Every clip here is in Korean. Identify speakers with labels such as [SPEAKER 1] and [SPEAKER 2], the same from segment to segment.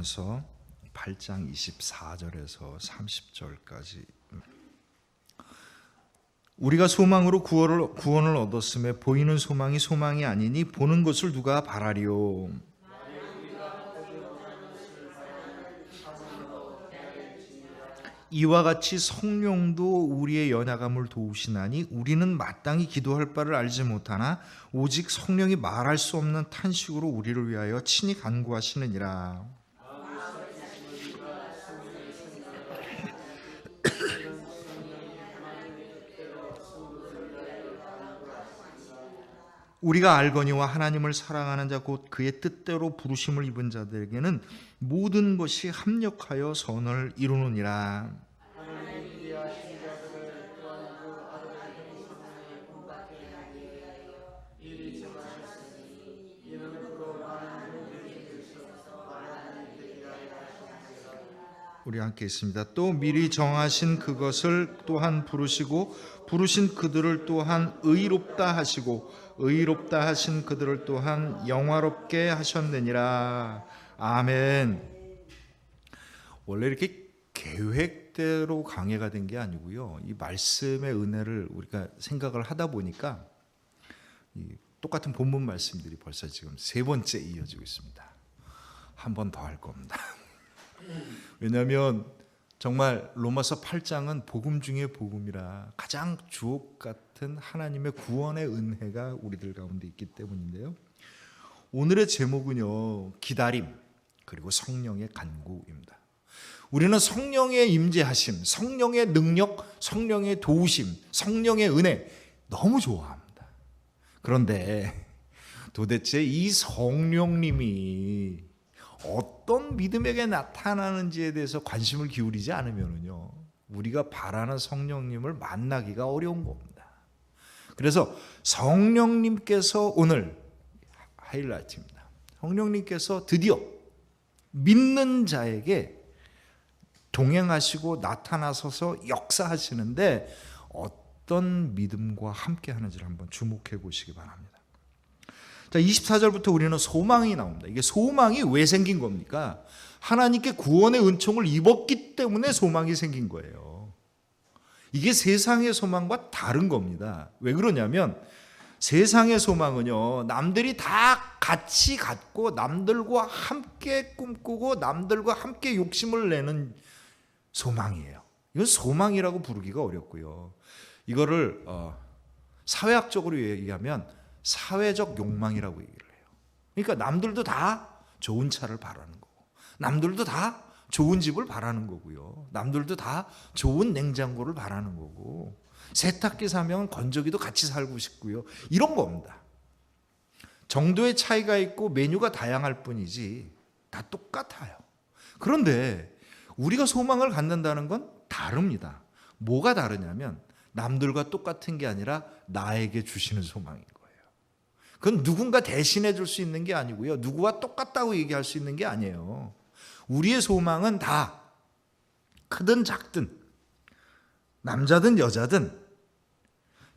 [SPEAKER 1] 로마서 8장 24절에서 30절까지 우리가 소망으로 구원을 얻었음에 보이는 소망이 소망이 아니니 보는 것을 누가 바라리요. 이와 같이 성령도 우리의 연약함을 도우시나니 우리는 마땅히 기도할 바를 알지 못하나 오직 성령이 말할 수 없는 탄식으로 우리를 위하여 친히 간구하시느니라. 우리가 알거니와 하나님을 사랑하는 자 곧 그의 뜻대로 부르심을 입은 자들에게는 모든 것이 합력하여 선을 이루느니라. 우리 함께 있습니다. 또 미리 정하신 그것을 또한 부르시고 부르신 그들을 또한 의롭다 하시고 의롭다 하신 그들을 또한 영화롭게 하셨느니라. 아멘. 원래 이렇게 계획대로 강해가 된 게 아니고요. 이 말씀의 은혜를 우리가 생각을 하다 보니까 똑같은 본문 말씀들이 벌써 지금 세 번째 이어지고 있습니다. 한 번 더 할 겁니다. 왜냐하면 정말 로마서 8장은 복음 중에 복음이라 가장 주옥 같은 하나님의 구원의 은혜가 우리들 가운데 있기 때문인데요. 오늘의 제목은요, 기다림 그리고 성령의 간구입니다. 우리는 성령의 임재하심, 성령의 능력, 성령의 도우심, 성령의 은혜 너무 좋아합니다. 그런데 도대체 이 성령님이 어떤 믿음에게 나타나는지에 대해서 관심을 기울이지 않으면요, 우리가 바라는 성령님을 만나기가 어려운 겁니다. 그래서 성령님께서 오늘 하이라이트입니다. 성령님께서 드디어 믿는 자에게 동행하시고 나타나셔서 역사하시는데 어떤 믿음과 함께 하는지를 한번 주목해 보시기 바랍니다. 자, 24절부터 우리는 소망이 나옵니다. 이게 소망이 왜 생긴 겁니까? 하나님께 구원의 은총을 입었기 때문에 소망이 생긴 거예요. 이게 세상의 소망과 다른 겁니다. 왜 그러냐면 세상의 소망은요, 남들이 다 같이 갖고 남들과 함께 꿈꾸고 남들과 함께 욕심을 내는 소망이에요. 이건 소망이라고 부르기가 어렵고요. 이거를 사회학적으로 얘기하면 사회적 욕망이라고 얘기를 해요. 그러니까 남들도 다 좋은 차를 바라는 거고, 남들도 다 좋은 집을 바라는 거고요, 남들도 다 좋은 냉장고를 바라는 거고, 세탁기 사면 건조기도 같이 살고 싶고요, 이런 겁니다. 정도의 차이가 있고 메뉴가 다양할 뿐이지 다 똑같아요. 그런데 우리가 소망을 갖는다는 건 다릅니다. 뭐가 다르냐면 남들과 똑같은 게 아니라 나에게 주시는 소망인 거예요. 그건 누군가 대신해 줄 수 있는 게 아니고요, 누구와 똑같다고 얘기할 수 있는 게 아니에요. 우리의 소망은 다 크든 작든 남자든 여자든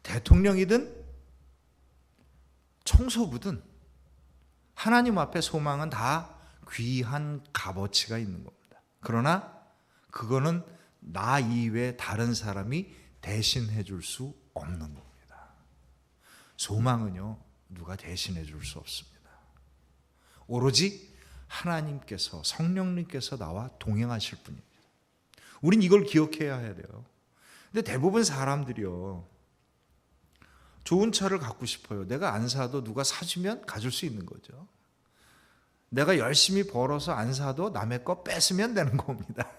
[SPEAKER 1] 대통령이든 청소부든 하나님 앞에 소망은 다 귀한 값어치가 있는 겁니다. 그러나 그거는 나 이외에 다른 사람이 대신해 줄 수 없는 겁니다. 소망은요, 누가 대신해 줄 수 없습니다. 오로지 하나님께서, 성령님께서 나와 동행하실 뿐입니다. 우린 이걸 기억해야 돼요. 근데 대부분 사람들이요, 좋은 차를 갖고 싶어요. 내가 안 사도 누가 사주면 가질 수 있는 거죠. 내가 열심히 벌어서 안 사도 남의 거 뺏으면 되는 겁니다.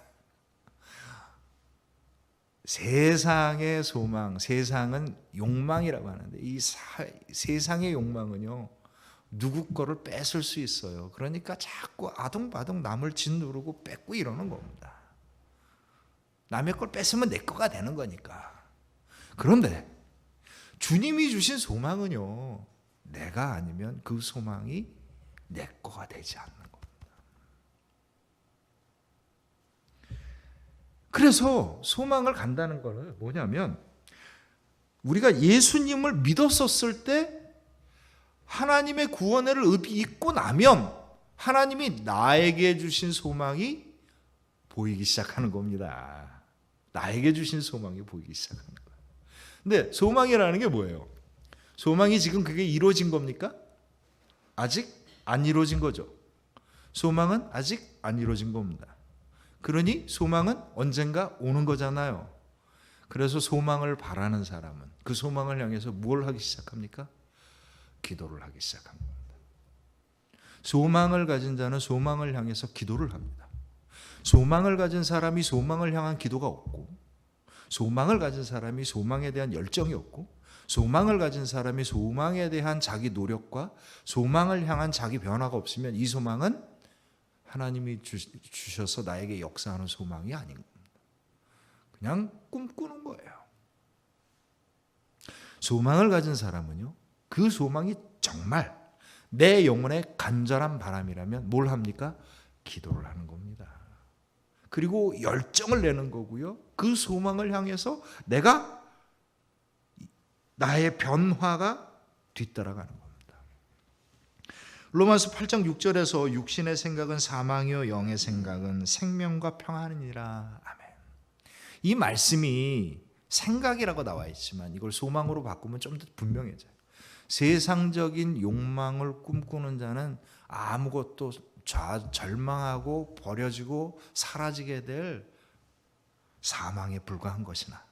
[SPEAKER 1] 세상의 소망, 세상은 욕망이라고 하는데 이 세상의 욕망은요, 누구 거를 뺏을 수 있어요. 그러니까 자꾸 아둥바둥 남을 짓누르고 뺏고 이러는 겁니다. 남의 걸 뺏으면 내 거가 되는 거니까. 그런데 주님이 주신 소망은요, 내가 아니면 그 소망이 내 거가 되지 않는 겁니다. 그래서 소망을 간다는 거는 뭐냐면 우리가 예수님을 믿었었을 때 하나님의 구원을 입고 나면 하나님이 나에게 주신 소망이 보이기 시작하는 겁니다. 나에게 주신 소망이 보이기 시작하는 거예요. 근데 소망이라는 게 뭐예요? 소망이 지금 그게 이루어진 겁니까? 아직 안 이루어진 거죠. 소망은 아직 안 이루어진 겁니다. 그러니 소망은 언젠가 오는 거잖아요. 그래서 소망을 바라는 사람은 그 소망을 향해서 뭘 하기 시작합니까? 기도를 하기 시작합니다. 소망을 가진 자는 소망을 향해서 기도를 합니다. 소망을 가진 사람이 소망을 향한 기도가 없고, 소망을 가진 사람이 소망에 대한 열정이 없고, 소망을 가진 사람이 소망에 대한 자기 노력과 소망을 향한 자기 변화가 없으면 이 소망은 하나님이 주셔서 나에게 역사하는 소망이 아닌 겁니다. 그냥 꿈꾸는 거예요. 소망을 가진 사람은요, 그 소망이 정말 내 영혼의 간절한 바람이라면 뭘 합니까? 기도를 하는 겁니다. 그리고 열정을 내는 거고요. 그 소망을 향해서 내가 나의 변화가 뒤따라가는 겁니다. 로마서 8장 6절에서 육신의 생각은 사망이요 영의 생각은 생명과 평안이니라. 아멘. 이 말씀이 생각이라고 나와 있지만 이걸 소망으로 바꾸면 좀 더 분명해져요. 세상적인 욕망을 꿈꾸는 자는 아무것도 절망하고 버려지고 사라지게 될 사망에 불과한 것이나,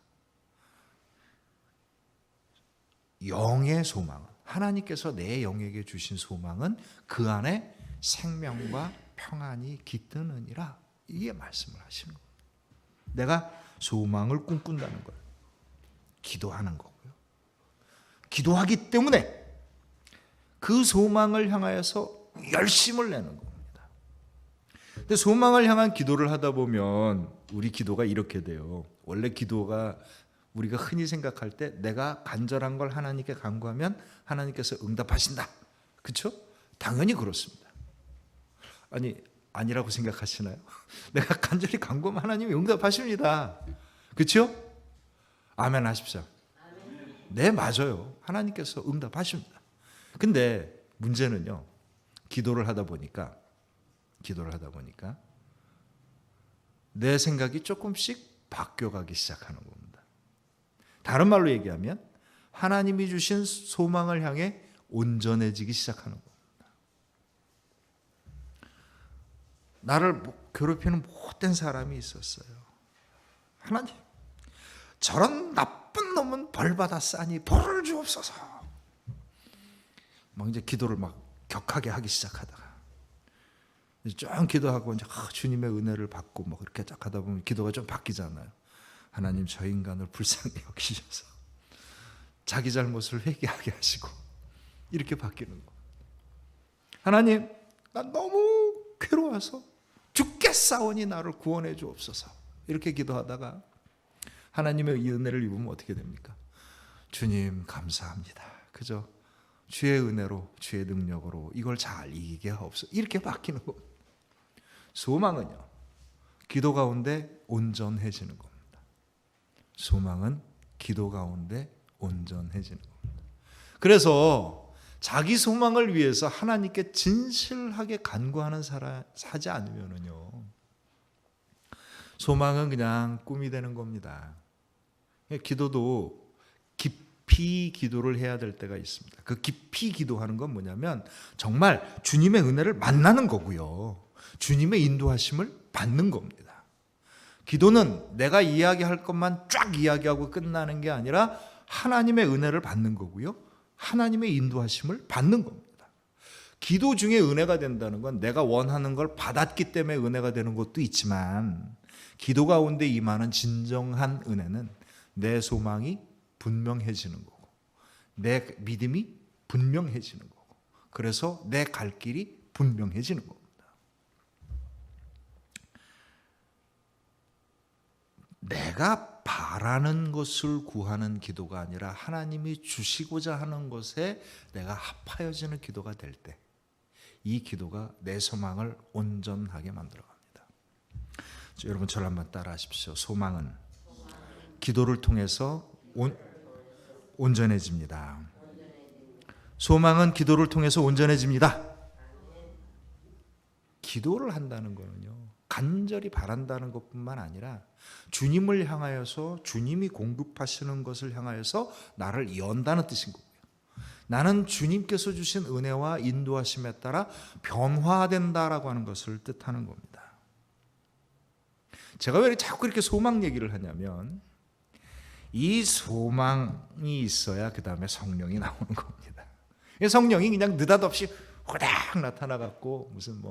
[SPEAKER 1] 영의 소망은, 하나님께서 내 영에게 주신 소망은 그 안에 생명과 평안이 깃드느니라. 이게 말씀을 하시는 거예요. 내가 소망을 꿈꾼다는 거예요. 기도하는 거고요. 기도하기 때문에 그 소망을 향하여서 열심을 내는 겁니다. 근데 소망을 향한 기도를 하다 보면 우리 기도가 이렇게 돼요. 원래 기도가 우리가 흔히 생각할 때 내가 간절한 걸 하나님께 간구하면 하나님께서 응답하신다. 그렇죠? 당연히 그렇습니다. 아니라고 생각하시나요? 내가 간절히 간구하면 하나님이 응답하십니다. 그렇죠? 아멘 하십시오. 네, 맞아요. 하나님께서 응답하십니다. 근데 문제는요, 기도를 하다 보니까 내 생각이 조금씩 바뀌어가기 시작하는 겁니다. 다른 말로 얘기하면 하나님이 주신 소망을 향해 온전해지기 시작하는 겁니다. 나를 괴롭히는 못된 사람이 있었어요. 하나님, 저런 나쁜 놈은 벌받아 싸니 벌을 주옵소서. 막 이제 기도를 막 격하게 하기 시작하다가 좀 기도하고 이제 주님의 은혜를 받고 뭐 그렇게 쫙 하다 보면 기도가 좀 바뀌잖아요. 하나님, 저 인간을 불쌍히 여기셔서 자기 잘못을 회개하게 하시고, 이렇게 바뀌는 거예요. 하나님, 난 너무 괴로워서 죽겠사오니 나를 구원해 주옵소서. 이렇게 기도하다가 하나님의 이 은혜를 입으면 어떻게 됩니까? 주님 감사합니다. 그저 주의 은혜로, 주의 능력으로 이걸 잘 이기게 하옵소서. 이렇게 바뀌는 겁니다. 소망은요, 기도 가운데 온전해지는 겁니다. 소망은 기도 가운데 온전해지는 겁니다. 그래서 자기 소망을 위해서 하나님께 진실하게 간구하는 사람 하지 않으면요, 소망은 그냥 꿈이 되는 겁니다. 기도도 깊이 기도를 해야 될 때가 있습니다. 그 깊이 기도하는 건 뭐냐면 정말 주님의 은혜를 만나는 거고요, 주님의 인도하심을 받는 겁니다. 기도는 내가 이야기할 것만 쫙 이야기하고 끝나는 게 아니라 하나님의 은혜를 받는 거고요, 하나님의 인도하심을 받는 겁니다. 기도 중에 은혜가 된다는 건 내가 원하는 걸 받았기 때문에 은혜가 되는 것도 있지만, 기도 가운데 임하는 진정한 은혜는 내 소망이 분명해지는 거고, 내 믿음이 분명해지는 거고, 그래서 내 갈 길이 분명해지는 겁니다. 내가 바라는 것을 구하는 기도가 아니라 하나님이 주시고자 하는 것에 내가 합하여지는 기도가 될 때, 이 기도가 내 소망을 온전하게 만들어 갑니다. 여러분 저를 한번 따라 하십시오. 소망은 기도를 통해서 온전해집니다. 소망은 기도를 통해서 온전해집니다. 기도를 한다는 거는요, 간절히 바란다는 것뿐만 아니라 주님을 향하여서 주님이 공급하시는 것을 향하여서 나를 연다는 뜻인 거고요. 나는 주님께서 주신 은혜와 인도하심에 따라 변화된다라고 하는 것을 뜻하는 겁니다. 제가 왜 자꾸 이렇게 소망 얘기를 하냐면 이 소망이 있어야 그 다음에 성령이 나오는 겁니다. 성령이 그냥 느닷없이 호닥 나타나갖고 무슨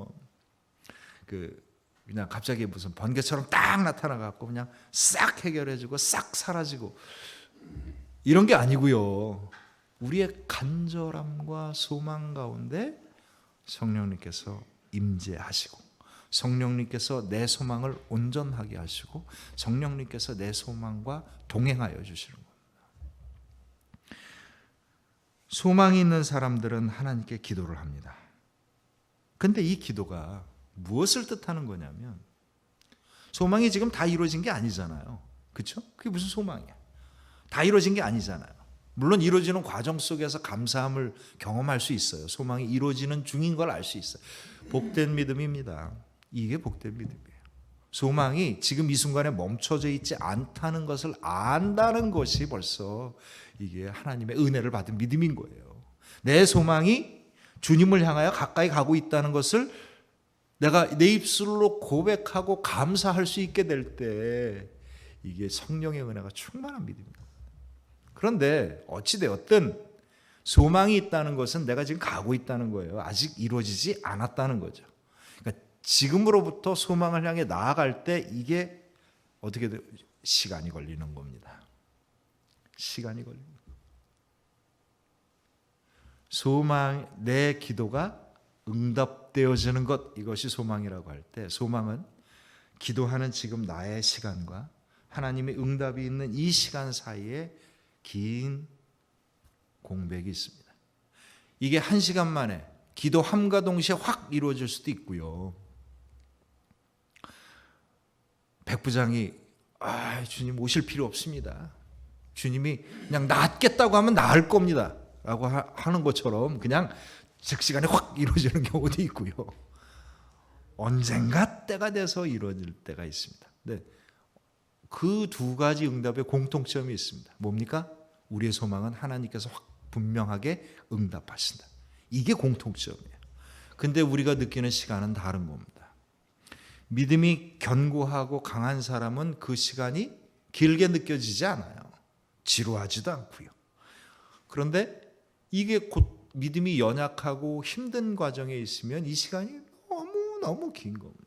[SPEAKER 1] 그냥 갑자기 무슨 번개처럼 딱 나타나갖고 그냥 싹 해결해주고 싹 사라지고 이런 게 아니고요. 우리의 간절함과 소망 가운데 성령님께서 임재하시고 성령님께서 내 소망을 온전하게 하시고 성령님께서 내 소망과 동행하여 주시는 겁니다. 소망이 있는 사람들은 하나님께 기도를 합니다. 근데 이 기도가 무엇을 뜻하는 거냐면 소망이 지금 다 이루어진 게 아니잖아요. 그렇죠? 그게 무슨 소망이야? 다 이루어진 게 아니잖아요. 물론 이루어지는 과정 속에서 감사함을 경험할 수 있어요. 소망이 이루어지는 중인 걸 알 수 있어요. 복된 믿음입니다. 이게 복된 믿음이에요. 소망이 지금 이 순간에 멈춰져 있지 않다는 것을 안다는 것이 벌써 이게 하나님의 은혜를 받은 믿음인 거예요. 내 소망이 주님을 향하여 가까이 가고 있다는 것을 내가 내 입술로 고백하고 감사할 수 있게 될 때 이게 성령의 은혜가 충만한 믿음입니다. 그런데 어찌되었든 소망이 있다는 것은 내가 지금 가고 있다는 거예요. 아직 이루어지지 않았다는 거죠. 그러니까 지금으로부터 소망을 향해 나아갈 때 이게 어떻게 시간이 걸리는 겁니다. 시간이 걸립니다. 소망, 내 기도가 응답되어지는 것, 이것이 소망이라고 할 때 소망은 기도하는 지금 나의 시간과 하나님의 응답이 있는 이 시간 사이에 긴 공백이 있습니다. 이게 1시간 만에 기도함과 동시에 확 이루어질 수도 있고요. 백부장이 주님 오실 필요 없습니다. 주님이 그냥 낫겠다고 하면 나을 겁니다 라고 하는 것처럼 그냥 즉시간에 확 이루어지는 경우도 있고요. 언젠가 때가 돼서 이루어질 때가 있습니다. 네. 그 두 가지 응답의 공통점이 있습니다. 뭡니까? 우리의 소망은 하나님께서 확 분명하게 응답하신다. 이게 공통점이에요. 근데 우리가 느끼는 시간은 다른 겁니다. 믿음이 견고하고 강한 사람은 그 시간이 길게 느껴지지 않아요. 지루하지도 않고요. 그런데 이게 곧 믿음이 연약하고 힘든 과정에 있으면 이 시간이 너무 긴 겁니다.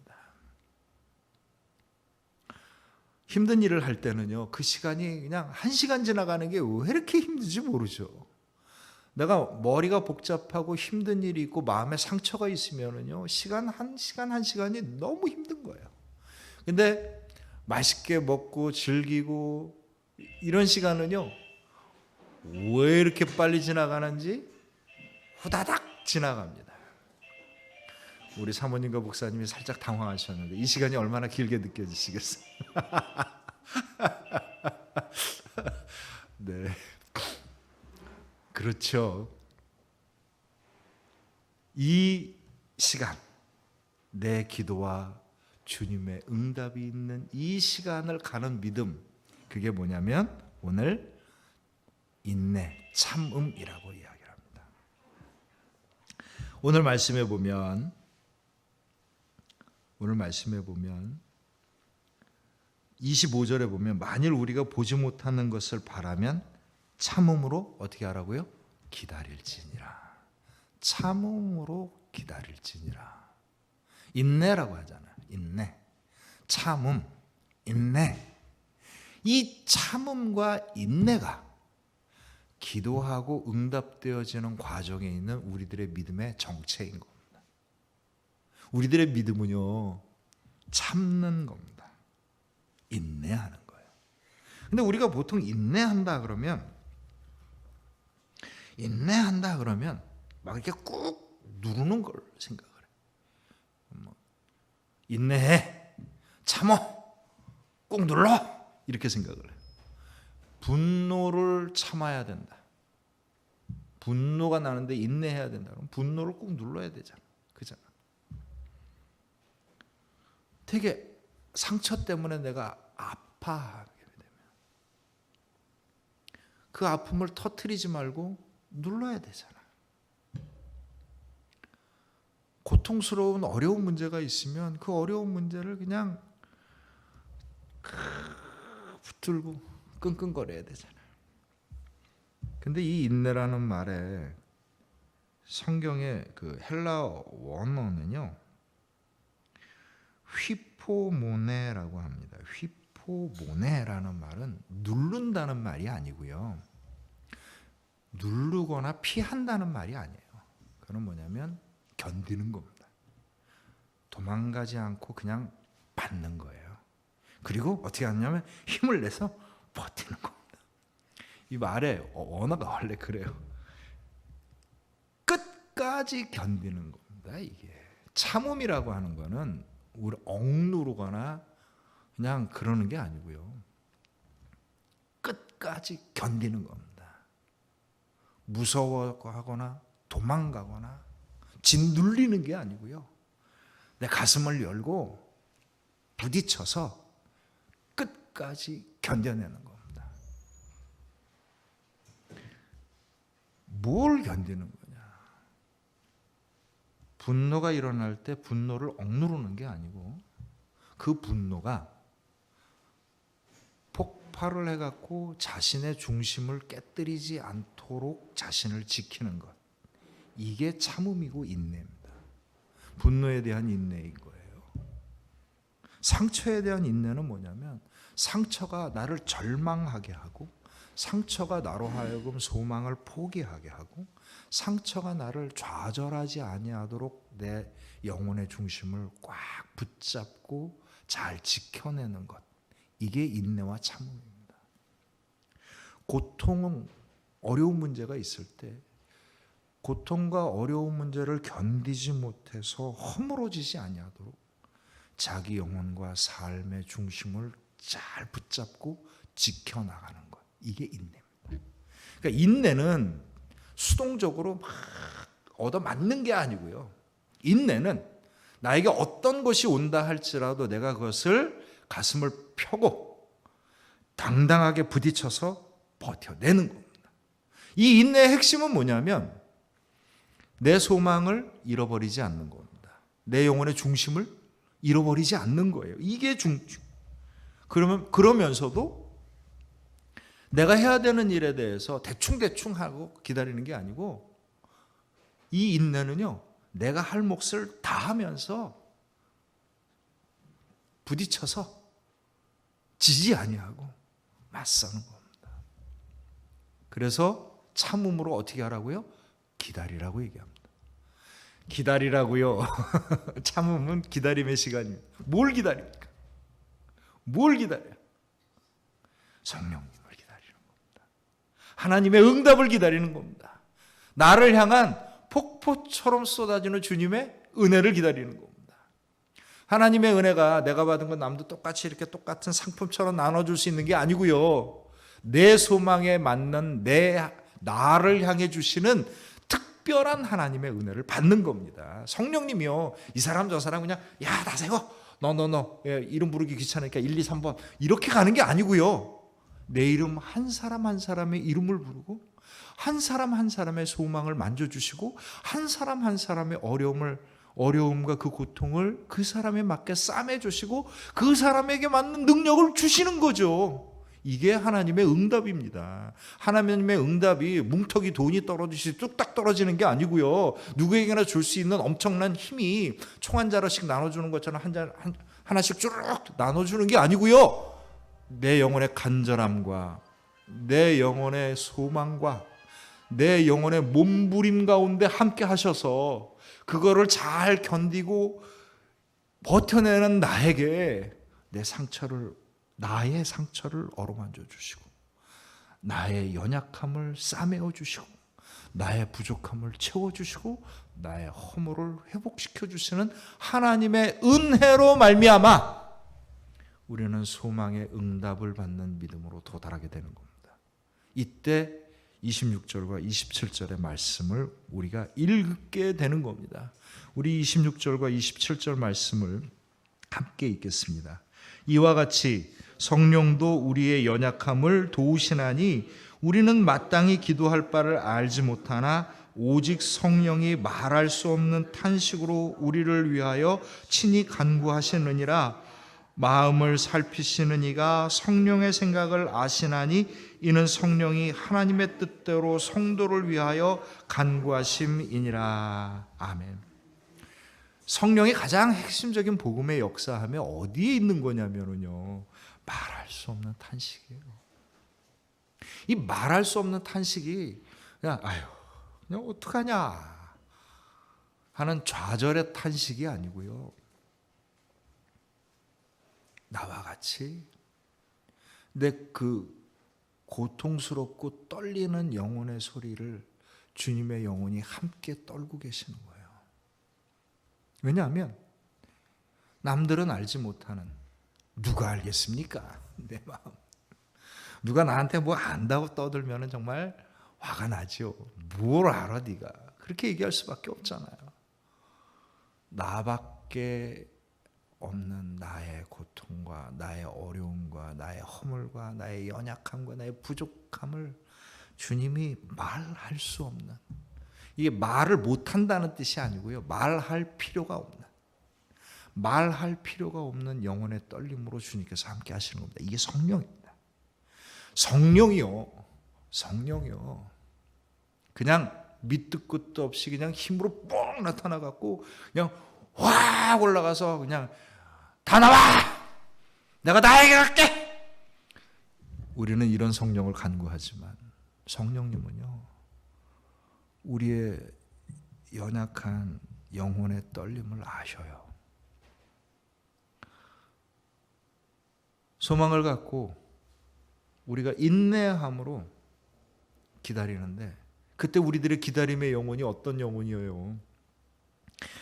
[SPEAKER 1] 힘든 일을 할 때는요, 그 시간이 그냥 1시간 지나가는 게 왜 이렇게 힘든지 모르죠. 내가 머리가 복잡하고 힘든 일이 있고 마음에 상처가 있으면은요, 시간 한 시간이 너무 힘든 거예요. 근데 맛있게 먹고 즐기고 이런 시간은요, 왜 이렇게 빨리 지나가는지 후다닥 지나갑니다. 우리 사모님과 목사님이 살짝 당황하셨는데 이 시간이 얼마나 길게 느껴지시겠어요? 네, 그렇죠. 이 시간, 내 기도와 주님의 응답이 있는 이 시간을 가는 믿음, 그게 뭐냐면 오늘 인내, 참음이라고 이야기를 합니다. 오늘 말씀에 보면 25절에 보면 만일 우리가 보지 못하는 것을 바라면 참음으로 어떻게 하라고요? 기다릴지니라. 참음으로 기다릴지니라. 인내라고 하잖아요. 인내, 참음, 인내. 이 참음과 인내가 기도하고 응답되어지는 과정에 있는 우리들의 믿음의 정체인 겁니다. 우리들의 믿음은요, 참는 겁니다. 인내하는 거예요. 근데 우리가 보통 인내한다 그러면 막 이렇게 꾹 누르는 걸 생각을 해요. 인내해, 참어, 꾹 눌러, 이렇게 생각을 해요. 분노를 참아야 된다. 분노가 나는데 인내해야 된다. 그럼 분노를 꾹 눌러야 되잖아. 그잖아. 되게 상처 때문에 내가 아파하게 되면 그 아픔을 터뜨리지 말고 눌러야 되잖아. 고통스러운 어려운 문제가 있으면 그 어려운 문제를 그냥 붙들고 끙끙거려야 되잖아. 근데 이 인내라는 말에 성경의 그 헬라 원어는요, 휘포모네라고 합니다. 휘포모네라는 말은 누른다는 말이 아니고요, 누르거나 피한다는 말이 아니에요. 그건 뭐냐면 견디는 겁니다. 도망가지 않고 그냥 받는 거예요. 그리고 어떻게 하냐면 힘을 내서 버티는 겁니다. 이 말의 언어가 원래 그래요. 끝까지 견디는 겁니다. 이게 참음이라고 하는 거는 우리 억누르거나 그냥 그러는 게 아니고요, 끝까지 견디는 겁니다. 무서워하거나 도망가거나 짓눌리는 게 아니고요, 내 가슴을 열고 부딪혀서 끝까지 견뎌내는 겁니다. 뭘 견디는 거냐? 분노가 일어날 때 분노를 억누르는 게 아니고 그 분노가 폭발을 해갖고 자신의 중심을 깨뜨리지 않도록 자신을 지키는 것, 이게 참음이고 인내입니다. 분노에 대한 인내인 거예요. 상처에 대한 인내는 뭐냐면 상처가 나를 절망하게 하고, 상처가 나로 하여금 소망을 포기하게 하고, 상처가 나를 좌절하지 아니하도록 내 영혼의 중심을 꽉 붙잡고 잘 지켜내는 것, 이게 인내와 참음입니다. 고통은 어려운 문제가 있을 때 고통과 어려운 문제를 견디지 못해서 허물어지지 아니하도록 자기 영혼과 삶의 중심을 잘 붙잡고 지켜나가는 것, 이게 인내입니다. 그러니까 인내는 수동적으로 막 얻어맞는 게 아니고요, 인내는 나에게 어떤 것이 온다 할지라도 내가 그것을 가슴을 펴고 당당하게 부딪혀서 버텨내는 겁니다. 이 인내의 핵심은 뭐냐면 내 소망을 잃어버리지 않는 겁니다. 내 영혼의 중심을 잃어버리지 않는 거예요. 이게 그러면서도 내가 해야 되는 일에 대해서 대충 하고 기다리는 게 아니고, 이 인내는요, 내가 할 몫을 다 하면서 부딪혀서 지지 아니하고 맞서는 겁니다. 그래서 참음으로 어떻게 하라고요? 기다리라고 얘기합니다. 기다리라고요. 참음은 기다림의 시간입니다. 뭘 기다립니까? 뭘 기다려요? 성령님을 기다리는 겁니다. 하나님의 응답을 기다리는 겁니다. 나를 향한 폭포처럼 쏟아지는 주님의 은혜를 기다리는 겁니다. 하나님의 은혜가 내가 받은 건 남도 똑같이 이렇게 똑같은 상품처럼 나눠줄 수 있는 게 아니고요, 내 소망에 맞는 나를 향해 주시는 특별한 하나님의 은혜를 받는 겁니다. 성령님이요, 이 사람 저 사람 그냥 야 나 세워 너 이름 부르기 귀찮으니까 1, 2, 3번 이렇게 가는 게 아니고요, 내 이름 한 사람 한 사람의 이름을 부르고 한 사람 한 사람의 소망을 만져주시고 한 사람 한 사람의 어려움과 그 고통을 그 사람에 맞게 싸매주시고 그 사람에게 맞는 능력을 주시는 거죠. 이게 하나님의 응답입니다. 하나님의 응답이 뭉텅이 돈이 떨어지듯이 뚝딱 떨어지는 게 아니고요, 누구에게나 줄 수 있는 엄청난 힘이 총 한 자루씩 나눠주는 것처럼 하나씩 쭉 나눠주는 게 아니고요, 내 영혼의 간절함과 내 영혼의 소망과 내 영혼의 몸부림 가운데 함께 하셔서 그거를 잘 견디고 버텨내는 나에게 나의 상처를 어루만져 주시고 나의 연약함을 싸매어 주시고 나의 부족함을 채워 주시고 나의 허물을 회복시켜 주시는 하나님의 은혜로 말미암아 우리는 소망의 응답을 받는 믿음으로 도달하게 되는 겁니다. 이때 26절과 27절의 말씀을 우리가 읽게 되는 겁니다. 우리 26절과 27절 말씀을 함께 읽겠습니다. 이와 같이 성령도 우리의 연약함을 도우시나니 우리는 마땅히 기도할 바를 알지 못하나 오직 성령이 말할 수 없는 탄식으로 우리를 위하여 친히 간구하시느니라. 마음을 살피시는 이가 성령의 생각을 아시나니 이는 성령이 하나님의 뜻대로 성도를 위하여 간구하심이니라. 아멘. 성령이 가장 핵심적인 복음의 역사하면 어디에 있는 거냐면요, 말할 수 없는 탄식이에요. 이 말할 수 없는 탄식이 그냥 그냥 어떡하냐 하는 좌절의 탄식이 아니고요, 나와 같이 내 그 고통스럽고 떨리는 영혼의 소리를 주님의 영혼이 함께 떨고 계시는 거예요. 왜냐하면 남들은 알지 못하는, 누가 알겠습니까? 내 마음. 누가 나한테 뭐 안다고 떠들면 정말 화가 나죠. 뭘 알아 네가. 그렇게 얘기할 수밖에 없잖아요. 나밖에 없는 나의 고통과 나의 어려움과 나의 허물과 나의 연약함과 나의 부족함을 주님이 말할 수 없는, 이게 말을 못한다는 뜻이 아니고요, 말할 필요가 없는 영혼의 떨림으로 주님께서 함께 하시는 겁니다. 이게 성령입니다. 성령이요 그냥 밑도 끝도 없이 그냥 힘으로 뻥 나타나갖고 그냥 확 올라가서 그냥 다 나와! 내가 다 해결할게! 우리는 이런 성령을 간구하지만 성령님은요, 우리의 연약한 영혼의 떨림을 아셔요. 소망을 갖고 우리가 인내함으로 기다리는데, 그때 우리들의 기다림의 영혼이 어떤 영혼이에요?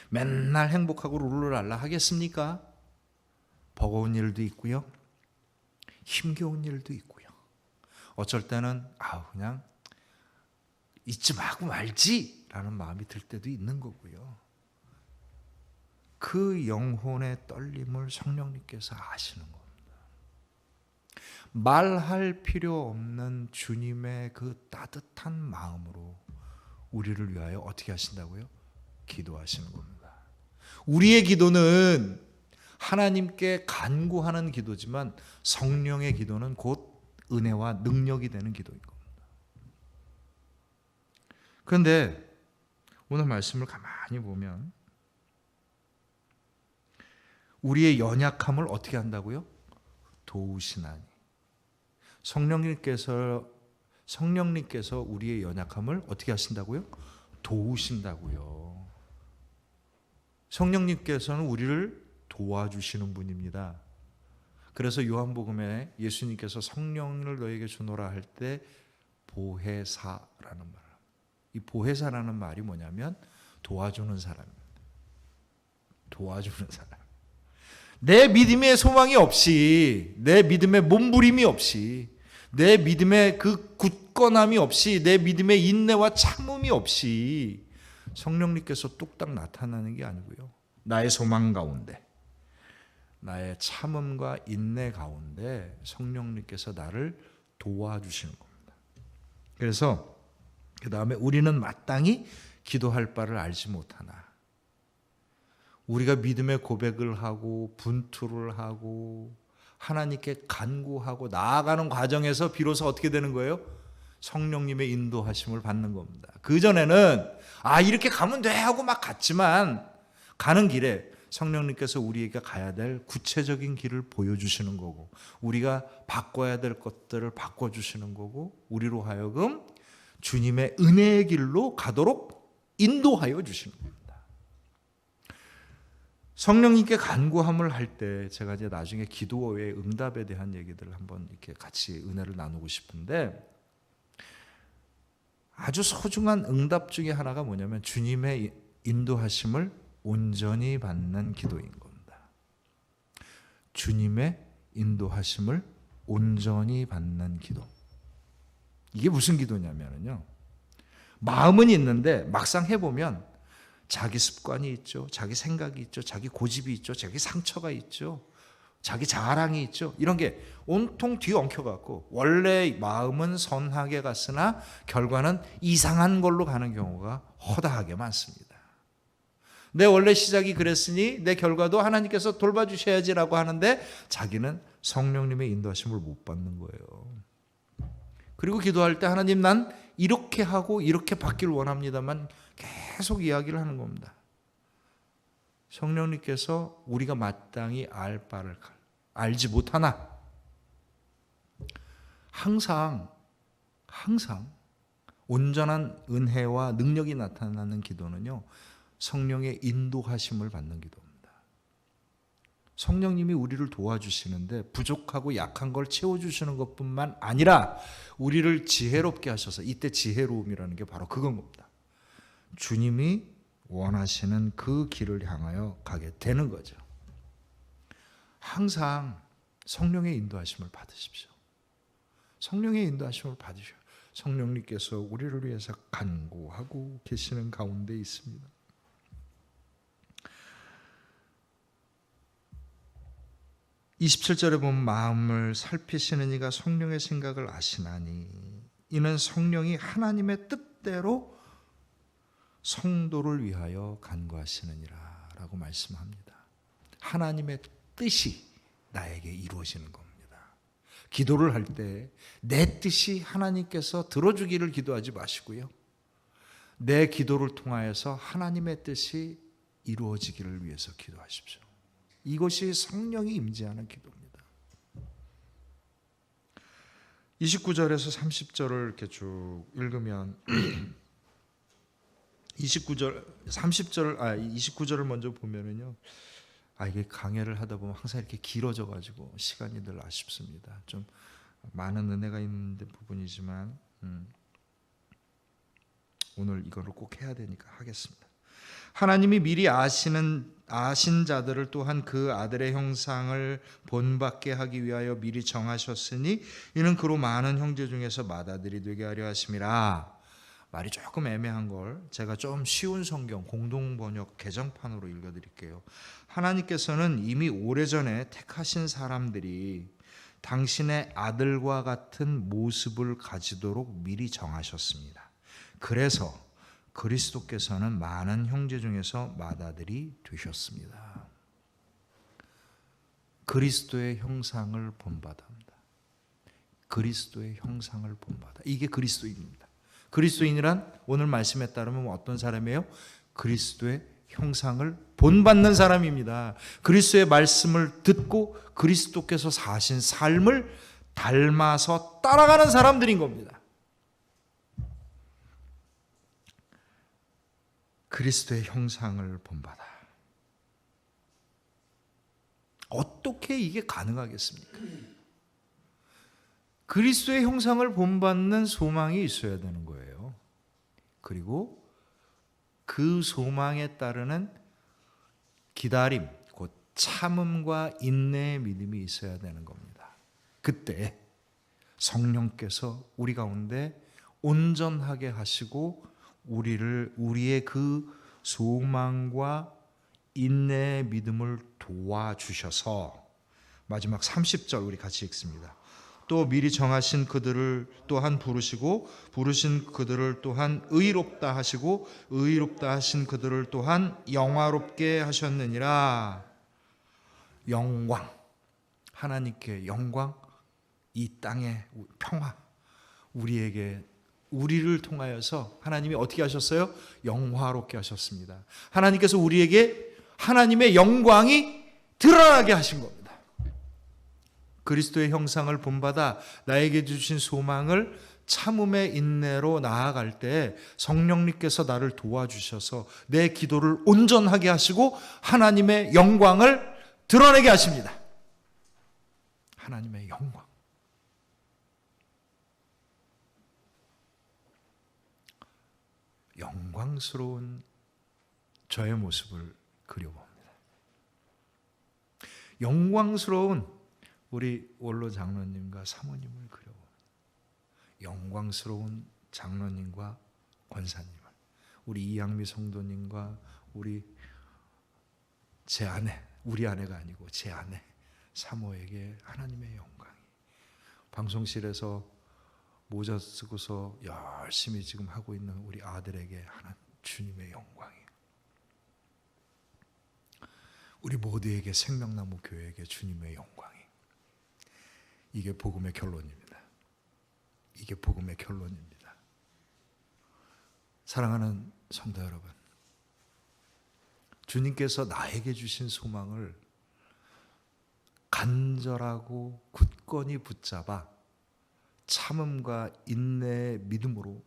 [SPEAKER 1] 맨날 행복하고 룰루랄라 하겠습니까? 버거운 일도 있고요, 힘겨운 일도 있고요, 어쩔 때는 그냥 이쯤 하고 말지 라는 마음이 들 때도 있는 거고요. 그 영혼의 떨림을 성령님께서 아시는 겁니다. 말할 필요 없는 주님의 그 따뜻한 마음으로 우리를 위하여 어떻게 하신다고요? 기도하시는 겁니다. 우리의 기도는 하나님께 간구하는 기도지만 성령의 기도는 곧 은혜와 능력이 되는 기도인 겁니다. 그런데 오늘 말씀을 가만히 보면 우리의 연약함을 어떻게 한다고요? 도우시나니. 성령님께서 우리의 연약함을 어떻게 하신다고요? 도우신다고요. 성령님께서는 우리를 도와주시는 분입니다. 그래서 요한복음에 예수님께서 성령을 너에게 주노라 할 때 보혜사라는 말, 이 보혜사라는 말이 뭐냐면 도와주는 사람입니다. 도와주는 사람. 내 믿음의 소망이 없이, 내 믿음의 몸부림이 없이, 내 믿음의 그 굳건함이 없이, 내 믿음의 인내와 참음이 없이 성령님께서 뚝딱 나타나는 게 아니고요, 나의 소망 가운데, 나의 참음과 인내 가운데 성령님께서 나를 도와주시는 겁니다. 그래서 그 다음에 우리는 마땅히 기도할 바를 알지 못하나, 우리가 믿음의 고백을 하고 분투를 하고 하나님께 간구하고 나아가는 과정에서 비로소 어떻게 되는 거예요? 성령님의 인도하심을 받는 겁니다. 그전에는 이렇게 가면 돼 하고 막 갔지만, 가는 길에 성령님께서 우리에게 가야 될 구체적인 길을 보여주시는 거고, 우리가 바꿔야 될 것들을 바꿔주시는 거고, 우리로 하여금 주님의 은혜의 길로 가도록 인도하여 주시는 겁니다. 성령님께 간구함을 할 때 제가 이제 나중에 기도의 응답에 대한 얘기들을 한번 이렇게 같이 은혜를 나누고 싶은데, 아주 소중한 응답 중에 하나가 뭐냐면 주님의 인도하심을 온전히 받는 기도인 겁니다. 주님의 인도하심을 온전히 받는 기도. 이게 무슨 기도냐면요, 마음은 있는데 막상 해보면 자기 습관이 있죠. 자기 생각이 있죠. 자기 고집이 있죠. 자기 상처가 있죠. 자기 자랑이 있죠. 이런 게 온통 뒤엉켜갖고 원래 마음은 선하게 갔으나 결과는 이상한 걸로 가는 경우가 허다하게 많습니다. 내 원래 시작이 그랬으니 내 결과도 하나님께서 돌봐주셔야지라고 하는데 자기는 성령님의 인도하심을 못 받는 거예요. 그리고 기도할 때 하나님 난 이렇게 하고 이렇게 받기를 원합니다만 계속 이야기를 하는 겁니다. 성령님께서 우리가 마땅히 알 바를 알지 못하나 항상 온전한 은혜와 능력이 나타나는 기도는요, 성령의 인도하심을 받는 기도입니다. 성령님이 우리를 도와주시는데 부족하고 약한 걸 채워주시는 것뿐만 아니라 우리를 지혜롭게 하셔서, 이때 지혜로움이라는 게 바로 그건 겁니다. 주님이 원하시는 그 길을 향하여 가게 되는 거죠. 항상 성령의 인도하심을 받으십시오. 성령의 인도하심을 받으셔요. 성령님께서 우리를 위해서 간구하고 계시는 가운데 있습니다. 27절에 보면 마음을 살피시는 이가 성령의 생각을 아시나니 이는 성령이 하나님의 뜻대로 성도를 위하여 간구하시느니라 라고 말씀합니다. 하나님의 뜻이 나에게 이루어지는 겁니다. 기도를 할 때 내 뜻이 하나님께서 들어주기를 기도하지 마시고요, 내 기도를 통하여서 하나님의 뜻이 이루어지기를 위해서 기도하십시오. 이것이 성령이 임재하는 기도입니다. 29절에서 30절을 이렇게 쭉 읽으면 29절을 먼저 보면은요, 이게 강해를 하다 보면 항상 이렇게 길어져 가지고 시간이 늘 아쉽습니다. 좀 많은 은혜가 있는 부분이지만 오늘 이거를 꼭 해야 되니까 하겠습니다. 하나님이 미리 아신 자들을 또한 그 아들의 형상을 본받게 하기 위하여 미리 정하셨으니 이는 그로 많은 형제 중에서 맏아들이 되게 하려 하심이라. 말이 조금 애매한 걸 제가 좀 쉬운 성경 공동번역 개정판으로 읽어드릴게요. 하나님께서는 이미 오래전에 택하신 사람들이 당신의 아들과 같은 모습을 가지도록 미리 정하셨습니다. 그래서 그리스도께서는 많은 형제 중에서 맏아들이 되셨습니다. 그리스도의 형상을 본받습니다. 그리스도의 형상을 본받아. 이게 그리스도인입니다. 그리스도인이란 오늘 말씀에 따르면 어떤 사람이에요? 그리스도의 형상을 본받는 사람입니다. 그리스도의 말씀을 듣고 그리스도께서 사신 삶을 닮아서 따라가는 사람들인 겁니다. 그리스도의 형상을 본받아. 어떻게 이게 가능하겠습니까? 그리스도의 형상을 본받는 소망이 있어야 되는 거예요. 그리고 그 소망에 따르는 기다림, 곧 참음과 인내의 믿음이 있어야 되는 겁니다. 그때 성령께서 우리 가운데 온전하게 하시고 우리의 그 소망과 인내의 믿음을 도와주셔서 마지막 30절 우리 같이 읽습니다. 또 미리 정하신 그들을 또한 부르시고 부르신 그들을 또한 의롭다 하시고 의롭다 하신 그들을 또한 영화롭게 하셨느니라. 영광, 하나님께 영광, 이 땅의 평화, 우리를 통하여서 하나님이 어떻게 하셨어요? 영화롭게 하셨습니다. 하나님께서 우리에게 하나님의 영광이 드러나게 하신 겁니다. 그리스도의 형상을 본받아 나에게 주신 소망을 참음의 인내로 나아갈 때 성령님께서 나를 도와주셔서 내 기도를 온전하게 하시고 하나님의 영광을 드러내게 하십니다. 하나님의 영광. 영광스러운 저의 모습을 그려봅니다. 영광스러운 우리 원로 장로님과 사모님을 그려봅니다. 영광스러운 장로님과 권사님을, 우리 이양미 성도님과 제 아내, 우리 아내가 아니고 제 아내 사모에게 하나님의 영광이, 방송실에서 모자 쓰고서 열심히 지금 하고 있는 우리 아들에게 주님의 영광이, 우리 모두에게 생명나무 교회에게 주님의 영광이. 이게 복음의 결론입니다. 이게 복음의 결론입니다. 사랑하는 성도 여러분, 주님께서 나에게 주신 소망을 간절하고 굳건히 붙잡아 참음과 인내의 믿음으로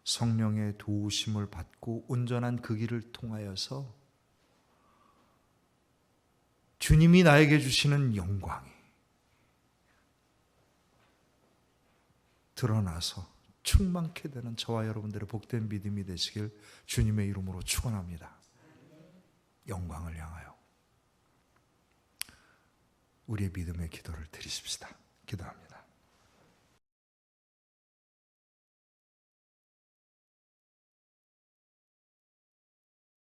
[SPEAKER 1] 성령의 도우심을 받고 온전한 그 길을 통하여서 주님이 나에게 주시는 영광이 드러나서 충만케 되는 저와 여러분들의 복된 믿음이 되시길 주님의 이름으로 축원합니다. 영광을 향하여 우리의 믿음의 기도를 드리십시다.